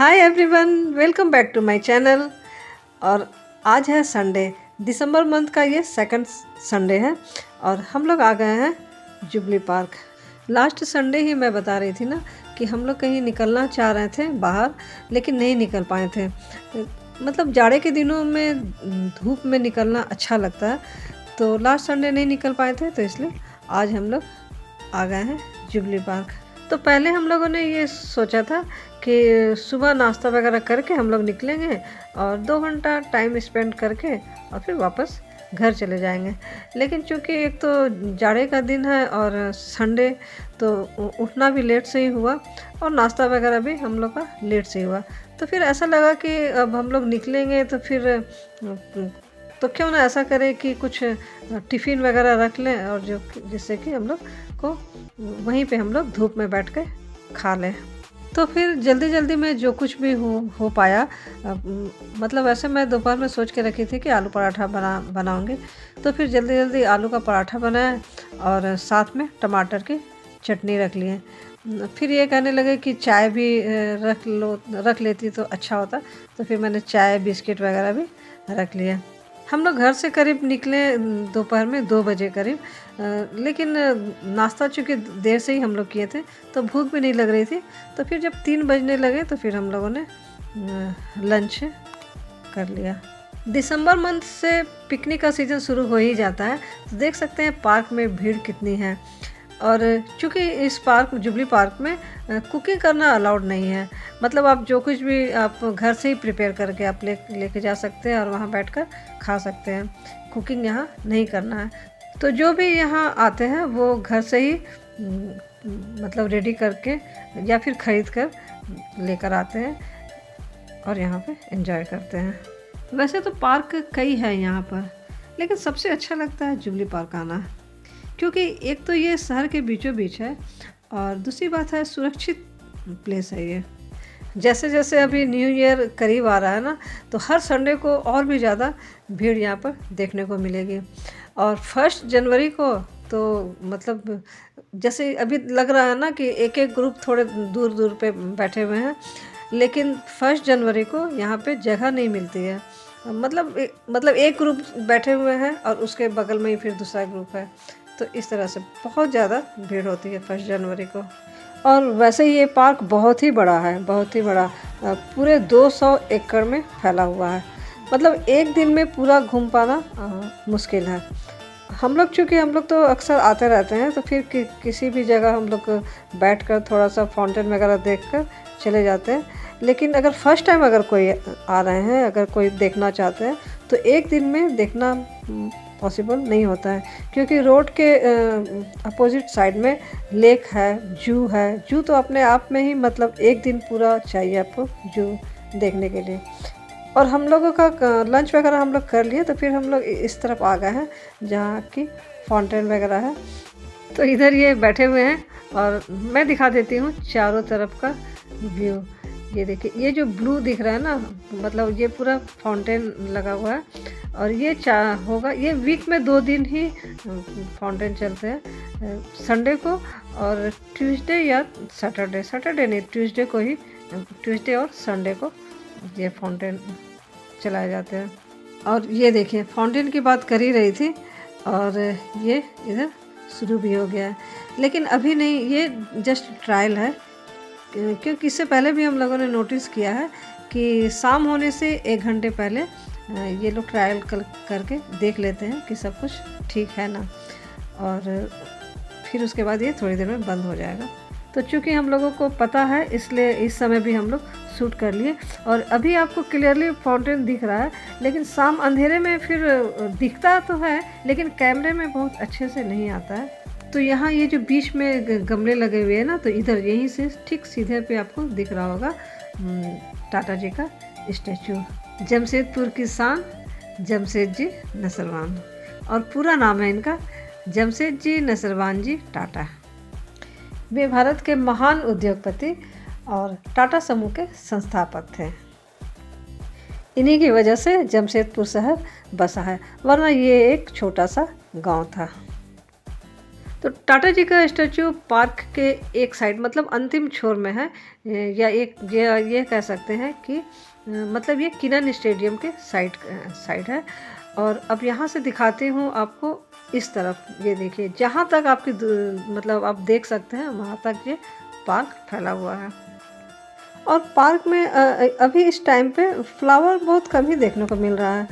Hi everyone, welcome back to my channel. और आज है संडे, दिसंबर मंथ का ये सेकंड संडे है और हम लोग आ गए हैं जुबली पार्क। लास्ट संडे ही मैं बता रही थी ना कि हम लोग कहीं निकलना चाह रहे थे बाहर, लेकिन नहीं निकल पाए थे। मतलब जाड़े के दिनों में धूप में निकलना अच्छा लगता है, तो लास्ट संडे नहीं निकल पाए थे, तो इसलिए आज हम लोग आ गए हैं जुबली पार्क। तो पहले हम लोगों ने ये सोचा था कि सुबह नाश्ता वगैरह करके हम लोग निकलेंगे और 2 घंटा टाइम स्पेंड करके और फिर वापस घर चले जाएंगे। लेकिन चूंकि एक तो जाड़े का दिन है और संडे, तो उठना भी लेट से ही हुआ और नाश्ता वगैरह भी हम लोग का लेट से ही हुआ। तो फिर ऐसा लगा कि अब हम लोग निकलेंगे तो फिर तो क्यों ना ऐसा करें कि कुछ टिफ़िन वगैरह रख लें और जिससे कि हम लोग को वहीं पे हम लोग धूप में बैठ के खा लें। तो फिर जल्दी जल्दी में जो कुछ भी हो पाया, मतलब वैसे मैं दोपहर में सोच के रखी थी कि आलू पराठा बनाऊंगी। तो फिर जल्दी जल्दी आलू का पराठा बनाया और साथ में टमाटर की चटनी रख लिए। फिर ये कहने लगे कि चाय भी रख लेती तो अच्छा होता, तो फिर मैंने चाय बिस्किट वगैरह भी रख लिया। हम लोग घर से करीब निकले दोपहर में 2 बजे करीब, लेकिन नाश्ता चूँकि देर से ही हम लोग किए थे तो भूख भी नहीं लग रही थी। तो फिर जब 3 बजने लगे तो फिर हम लोगों ने लंच कर लिया। दिसंबर मंथ से पिकनिक का सीज़न शुरू हो ही जाता है, तो देख सकते हैं पार्क में भीड़ कितनी है। और चूँकि इस पार्क जुबली पार्क में कुकिंग करना अलाउड नहीं है, मतलब आप जो कुछ भी आप घर से ही प्रिपेयर करके आप लेके जा सकते हैं और वहाँ बैठकर खा सकते हैं। कुकिंग यहाँ नहीं करना है। तो जो भी यहाँ आते हैं वो घर से ही मतलब रेडी करके या फिर ख़रीद कर लेकर आते हैं और यहाँ पे एंजॉय करते हैं। वैसे तो पार्क कई है यहाँ पर, लेकिन सबसे अच्छा लगता है जुबली पार्क आना, क्योंकि एक तो ये शहर के बीचों बीच है और दूसरी बात है सुरक्षित प्लेस है ये। जैसे जैसे अभी न्यू ईयर करीब आ रहा है ना, तो हर संडे को और भी ज़्यादा भीड़ यहाँ पर देखने को मिलेगी। और 1 जनवरी को तो मतलब जैसे अभी लग रहा है ना कि एक एक ग्रुप थोड़े दूर दूर पे बैठे हुए हैं, लेकिन 1 जनवरी को यहाँ पे जगह नहीं मिलती है। मतलब एक ग्रुप बैठे हुए हैं और उसके बगल में ही फिर दूसरा ग्रुप है। तो इस तरह से बहुत ज़्यादा भीड़ होती है 1 जनवरी को। और वैसे ये पार्क बहुत ही बड़ा है, बहुत ही बड़ा, पूरे 200 एकड़ में फैला हुआ है। मतलब एक दिन में पूरा घूम पाना मुश्किल है। चूँकि हम लोग तो अक्सर आते रहते हैं, तो फिर किसी भी जगह हम लोग बैठकर थोड़ा सा फाउंटेन वगैरह देखकर चले जाते हैं। लेकिन अगर फर्स्ट टाइम अगर कोई आ रहे हैं, अगर कोई देखना चाहते हैं, तो एक दिन में देखना पॉसिबल नहीं होता है, क्योंकि रोड के अपोजिट साइड में लेक है, जू है। जू तो अपने आप में ही मतलब एक दिन पूरा चाहिए आपको जू देखने के लिए। और हम लोगों का लंच वगैरह हम लोग कर लिए, तो फिर हम लोग इस तरफ आ गए हैं जहाँ की फाउंटेन वगैरह है। तो इधर ये बैठे हुए हैं और मैं दिखा देती हूँ चारों तरफ का व्यू। ये देखिए, ये जो ब्लू दिख रहा है ना, मतलब ये पूरा फाउंटेन लगा हुआ है। और ये होगा, ये वीक में 2 दिन ही फाउंटेन चलते हैं, संडे को और ट्यूसडे या सैटरडे नहीं, ट्यूसडे को ही, ट्यूसडे और संडे को ये फाउंटेन चलाए जाते हैं। और ये देखिए, फाउंटेन की बात कर ही रही थी और ये इधर शुरू भी हो गया है, लेकिन अभी नहीं, ये जस्ट ट्रायल है। क्योंकि इससे पहले भी हम लोगों ने नोटिस किया है कि शाम होने से 1 घंटे पहले ये लोग ट्रायल करके देख लेते हैं कि सब कुछ ठीक है ना, और फिर उसके बाद ये थोड़ी देर में बंद हो जाएगा। तो चूँकि हम लोगों को पता है, इसलिए इस समय भी हम लोग शूट कर लिए। और अभी आपको क्लियरली फाउंटेन दिख रहा है, लेकिन शाम अंधेरे में फिर दिखता तो है, लेकिन कैमरे में बहुत अच्छे से नहीं आता है। तो यहाँ ये जो बीच में गमले लगे हुए हैं ना, तो इधर यहीं से ठीक सीधे पे आपको दिख रहा होगा टाटा जी का स्टैचू। जमशेदपुर की शान जमशेद जी नसरवान, और पूरा नाम है इनका जमशेद जी नसरवान जी टाटा। वे भारत के महान उद्योगपति और टाटा समूह के संस्थापक थे। इन्हीं की वजह से जमशेदपुर शहर बसा है, वरना ये एक छोटा सा गांव था। तो टाटा जी का स्टैचू पार्क के एक साइड मतलब अंतिम छोर में है, या ये कह सकते हैं कि मतलब ये किनन स्टेडियम के साइड है। और अब यहाँ से दिखाती हूँ आपको इस तरफ, ये देखिए जहाँ तक आपकी मतलब आप देख सकते हैं वहाँ तक ये पार्क फैला हुआ है। और पार्क में अभी इस टाइम पे फ्लावर बहुत कम ही देखने को मिल रहा है,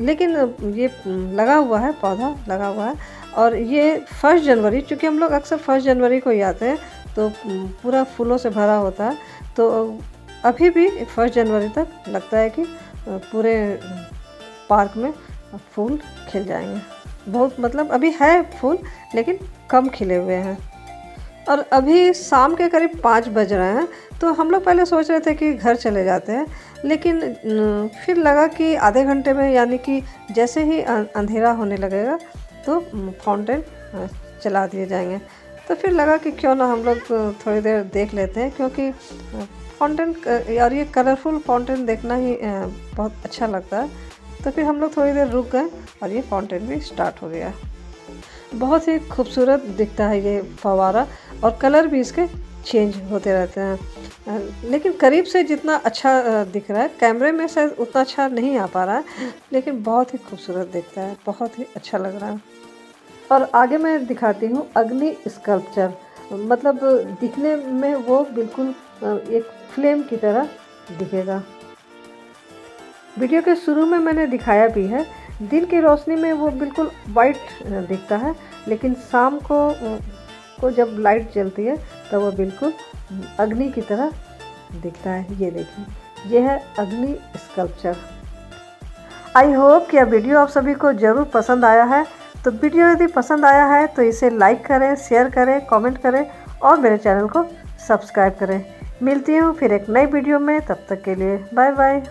लेकिन ये लगा हुआ है, पौधा लगा हुआ है। और ये 1 जनवरी, चूँकि हम लोग अक्सर 1 जनवरी को ही आते हैं तो पूरा फूलों से भरा होता है, तो अभी भी 1 जनवरी तक लगता है कि पूरे पार्क में फूल खिल जाएंगे। बहुत मतलब अभी है फूल लेकिन कम खिले हुए हैं। और अभी शाम के करीब 5 बज रहे हैं, तो हम लोग पहले सोच रहे थे कि घर चले जाते हैं, लेकिन फिर लगा कि आधे घंटे में, यानी कि जैसे ही अंधेरा होने लगेगा तो फाउंटेन चला दिए जाएंगे। तो फिर लगा कि क्यों ना हम लोग थोड़ी देर देख लेते हैं, क्योंकि फाउंटेन और ये कलरफुल फाउंटेन देखना ही बहुत अच्छा लगता है। तो फिर हम लोग थोड़ी देर रुक गए और ये फाउंटेन भी स्टार्ट हो गया। बहुत ही खूबसूरत दिखता है ये फव्वारा, और कलर भी इसके चेंज होते रहते हैं। लेकिन करीब से जितना अच्छा दिख रहा है, कैमरे में शायद उतना अच्छा नहीं आ पा रहा है, लेकिन बहुत ही खूबसूरत दिखता है, बहुत ही अच्छा लग रहा है। और आगे मैं दिखाती हूँ अग्नि स्कल्पचर, मतलब दिखने में वो बिल्कुल एक फ्लेम की तरह दिखेगा। वीडियो के शुरू में मैंने दिखाया भी है, दिन की रोशनी में वो बिल्कुल वाइट दिखता है, लेकिन शाम को जब लाइट जलती है तो वो बिल्कुल अग्नि की तरह दिखता है। ये देखिए, ये है अग्नि स्कल्पचर। आई होप कि यह वीडियो आप सभी को ज़रूर पसंद आया है। तो वीडियो यदि पसंद आया है तो इसे लाइक करें, शेयर करें, कमेंट करें और मेरे चैनल को सब्सक्राइब करें। मिलती हूँ फिर एक नई वीडियो में, तब तक के लिए बाय बाय।